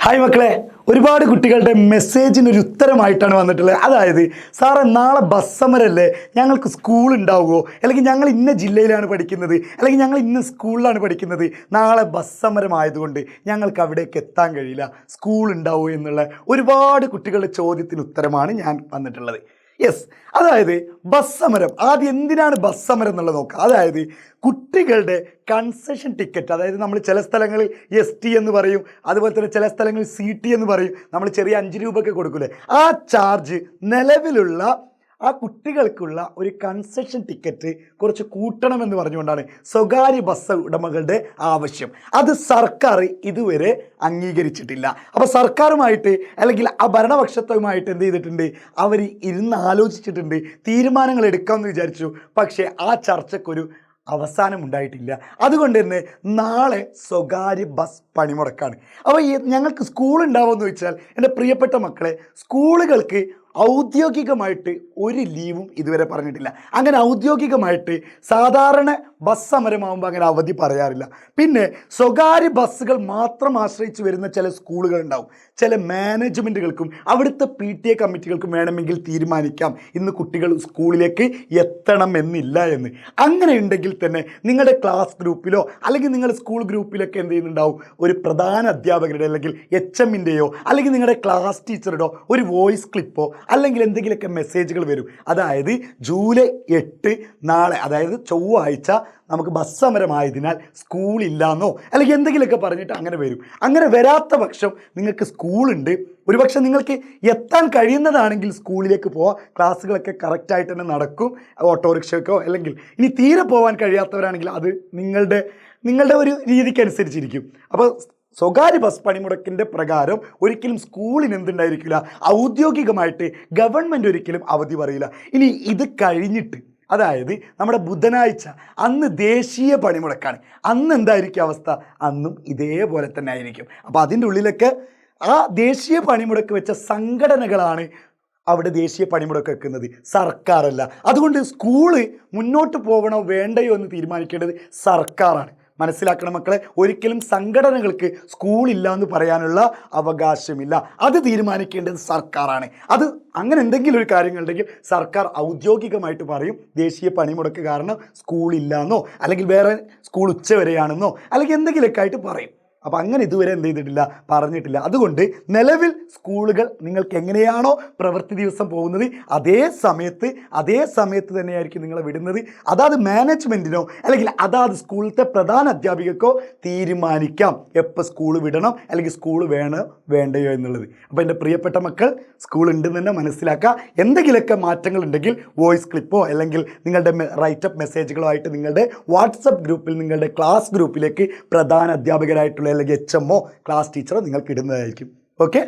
Hi മക്കളെ, ഒരുപാട് കുട്ടികളുടെ മെസ്സേജിനൊരു ഉത്തരമായിട്ടാണ് വന്നിട്ടുള്ളത്. അതായത്, സാറേ നാളെ ബസ് സമരമല്ലേ, ഞങ്ങൾക്ക് സ്കൂൾ ഉണ്ടാവുമോ, അല്ലെങ്കിൽ ഞങ്ങൾ ഇന്ന ജില്ലയിലാണ് പഠിക്കുന്നത്, അല്ലെങ്കിൽ ഞങ്ങൾ ഇന്ന സ്കൂളിലാണ് പഠിക്കുന്നത്, നാളെ ബസ് സമരമായതുകൊണ്ട് ഞങ്ങൾക്ക് അവിടേക്ക് എത്താൻ കഴിയില്ല, സ്കൂൾ ഉണ്ടാവുമോ എന്നുള്ള ഒരുപാട് കുട്ടികളുടെ ചോദ്യത്തിന് ഉത്തരമാണ് ഞാൻ വന്നിട്ടുള്ളത്. യെസ്, അതായത് ബസ് സമരം, ആദ്യം എന്തിനാണ് ബസ് സമരം എന്നുള്ളത് നോക്കുക. അതായത് കുട്ടികളുടെ കൺസെഷൻ ടിക്കറ്റ്, അതായത് നമ്മൾ ചില സ്ഥലങ്ങളിൽ ST എന്ന് പറയും, അതുപോലെ തന്നെ ചില സ്ഥലങ്ങളിൽ CT എന്ന് പറയും, നമ്മൾ ചെറിയ 5 രൂപയൊക്കെ കൊടുക്കൂലേ, ആ ചാർജ് നിലവിലുള്ള ആ കുട്ടികൾക്കുള്ള ഒരു കൺസെഷൻ ടിക്കറ്റ് കുറച്ച് കൂട്ടണമെന്ന് പറഞ്ഞുകൊണ്ടാണ് സ്വകാര്യ ബസ് ഉടമകളുടെ ആവശ്യം. അത് സർക്കാർ ഇതുവരെ അംഗീകരിച്ചിട്ടില്ല. അപ്പോൾ സർക്കാരുമായിട്ട് അല്ലെങ്കിൽ ആ ഭരണപക്ഷത്തുമായിട്ട് എന്ത് ചെയ്തിട്ടുണ്ട്, അവർ ഇരുന്ന് ആലോചിച്ചിട്ടുണ്ട്, തീരുമാനങ്ങൾ എടുക്കാമെന്ന് വിചാരിച്ചു. പക്ഷേ ആ ചർച്ചയ്ക്കൊരു അവസാനം ഉണ്ടായിട്ടില്ല. അതുകൊണ്ട് തന്നെ നാളെ സ്വകാര്യ ബസ് പണിമുടക്കാണ്. അപ്പോൾ ഞങ്ങൾക്ക് സ്കൂൾ ഉണ്ടാവുമെന്ന് ചോദിച്ചാൽ, എൻ്റെ പ്രിയപ്പെട്ട മക്കളെ, സ്കൂളുകൾക്ക് ഔദ്യോഗികമായിട്ട് ഒരു ലീവും ഇതുവരെ പറഞ്ഞിട്ടില്ല. അങ്ങനെ ഔദ്യോഗികമായിട്ട് സാധാരണ ബസ് സമരമാകുമ്പോൾ അങ്ങനെ അവധി പറയാറില്ല. പിന്നെ സ്വകാര്യ ബസ്സുകൾ മാത്രം ആശ്രയിച്ച് വരുന്ന ചില സ്കൂളുകൾ ഉണ്ടാവും. ചില മാനേജ്മെൻറ്റുകൾക്കും അവിടുത്തെ PTA കമ്മിറ്റികൾക്കും വേണമെങ്കിൽ തീരുമാനിക്കാം ഇന്ന് കുട്ടികൾ സ്കൂളിലേക്ക് എത്തണം എന്നില്ല എന്ന്. അങ്ങനെ ഉണ്ടെങ്കിൽ തന്നെ നിങ്ങളുടെ ക്ലാസ് ഗ്രൂപ്പിലോ അല്ലെങ്കിൽ നിങ്ങളുടെ സ്കൂൾ ഗ്രൂപ്പിലൊക്കെ എന്ത് ചെയ്യുന്നുണ്ടാവും, ഒരു പ്രധാന അധ്യാപകരുടെ അല്ലെങ്കിൽ HMൻ്റെയോ അല്ലെങ്കിൽ നിങ്ങളുടെ ക്ലാസ് ടീച്ചറുടെയോ ഒരു വോയിസ് ക്ലിപ്പോ അല്ലെങ്കിൽ എന്തെങ്കിലുമൊക്കെ മെസ്സേജുകൾ വരും. അതായത് ജൂലൈ 8 നാളെ, അതായത് ചൊവ്വാഴ്ച നമുക്ക് ബസ് സമരമായതിനാൽ സ്കൂളില്ലാന്നോ അല്ലെങ്കിൽ എന്തെങ്കിലുമൊക്കെ പറഞ്ഞിട്ട് അങ്ങനെ വരും. അങ്ങനെ വരാത്ത പക്ഷം നിങ്ങൾക്ക് സ്കൂളുണ്ട്, ഒരുപക്ഷെ നിങ്ങൾക്ക് എത്താൻ കഴിയുന്നതാണെങ്കിൽ സ്കൂളിലേക്ക് പോവാം, ക്ലാസ്സുകളൊക്കെ കറക്റ്റായിട്ട് തന്നെ നടക്കും, ഓട്ടോറിക്ഷയ്ക്കോ. അല്ലെങ്കിൽ ഇനി തീരെ പോകാൻ കഴിയാത്തവരാണെങ്കിൽ അത് നിങ്ങളുടെ ഒരു രീതിക്കനുസരിച്ചിരിക്കും. അപ്പോൾ സ്വകാര്യ ബസ് പണിമുടക്കിൻ്റെ പ്രകാരം ഒരിക്കലും സ്കൂളിന് എന്തുണ്ടായിരിക്കില്ല, ഔദ്യോഗികമായിട്ട് ഗവൺമെൻറ് ഒരിക്കലും അവധി പറയില്ല. ഇനി ഇത് കഴിഞ്ഞിട്ട്, അതായത് നമ്മുടെ ബുധനാഴ്ച അന്ന് ദേശീയ പണിമുടക്കാണ്. അന്ന് എന്തായിരിക്കും അവസ്ഥ? അന്നും ഇതേപോലെ തന്നെ ആയിരിക്കും. അപ്പോൾ അതിൻ്റെ ഉള്ളിലൊക്കെ ആ ദേശീയ പണിമുടക്ക് വെച്ച സംഘടനകളാണ് അവിടെ ദേശീയ പണിമുടക്ക് വെക്കുന്നത്, സർക്കാരല്ല. അതുകൊണ്ട് സ്കൂള് മുന്നോട്ട് പോകണോ വേണ്ടയോ എന്ന് തീരുമാനിക്കേണ്ടത് സർക്കാരാണ്. മനസ്സിലാക്കണം മക്കളെ, ഒരിക്കലും സംഘടനകൾക്ക് സ്കൂളില്ല എന്ന് പറയാനുള്ള അവകാശമില്ല. അത് തീരുമാനിക്കേണ്ടത് സർക്കാരാണ്. അത് അങ്ങനെ എന്തെങ്കിലും ഒരു കാര്യങ്ങളുണ്ടെങ്കിൽ സർക്കാർ ഔദ്യോഗികമായിട്ട് പറയും ദേശീയ പണിമുടക്ക് കാരണം സ്കൂളില്ലാന്നോ അല്ലെങ്കിൽ വേറെ സ്കൂൾ ഉച്ചവരെയാണെന്നോ അല്ലെങ്കിൽ എന്തെങ്കിലുമൊക്കെ ആയിട്ട് പറയും. അപ്പോൾ അങ്ങനെ ഇതുവരെ എന്ത് ചെയ്തിട്ടില്ല, പറഞ്ഞിട്ടില്ല. അതുകൊണ്ട് നിലവിൽ സ്കൂളുകൾ നിങ്ങൾക്ക് എങ്ങനെയാണോ പ്രവൃത്തി ദിവസം പോകുന്നത് അതേ സമയത്ത് തന്നെയായിരിക്കും നിങ്ങളെ വിടുന്നത്. അതാത് മാനേജ്മെൻറ്റിനോ അല്ലെങ്കിൽ അതാത് സ്കൂളിലത്തെ പ്രധാന അധ്യാപികക്കോ തീരുമാനിക്കാം എപ്പോൾ സ്കൂൾ വിടണം അല്ലെങ്കിൽ സ്കൂൾ വേണ്ടയോ എന്നുള്ളത്. അപ്പോൾ എൻ്റെ പ്രിയപ്പെട്ട മക്കൾ, സ്കൂൾ ഉണ്ടെന്ന് തന്നെ മനസ്സിലാക്കുക. എന്തെങ്കിലുമൊക്കെ മാറ്റങ്ങൾ ഉണ്ടെങ്കിൽ വോയിസ് ക്ലിപ്പോ അല്ലെങ്കിൽ നിങ്ങളുടെ റൈറ്റപ്പ് മെസ്സേജുകളോ ആയിട്ട് നിങ്ങളുടെ വാട്സപ്പ് ഗ്രൂപ്പിൽ, നിങ്ങളുടെ ക്ലാസ് ഗ്രൂപ്പിലേക്ക് പ്രധാന അധ്യാപകരായിട്ടുള്ള അല്ലെങ്കിൽ HMO ക്ലാസ് ടീച്ചറോ നിങ്ങൾക്ക് ഇടുന്നതായിരിക്കും. ഓക്കെ.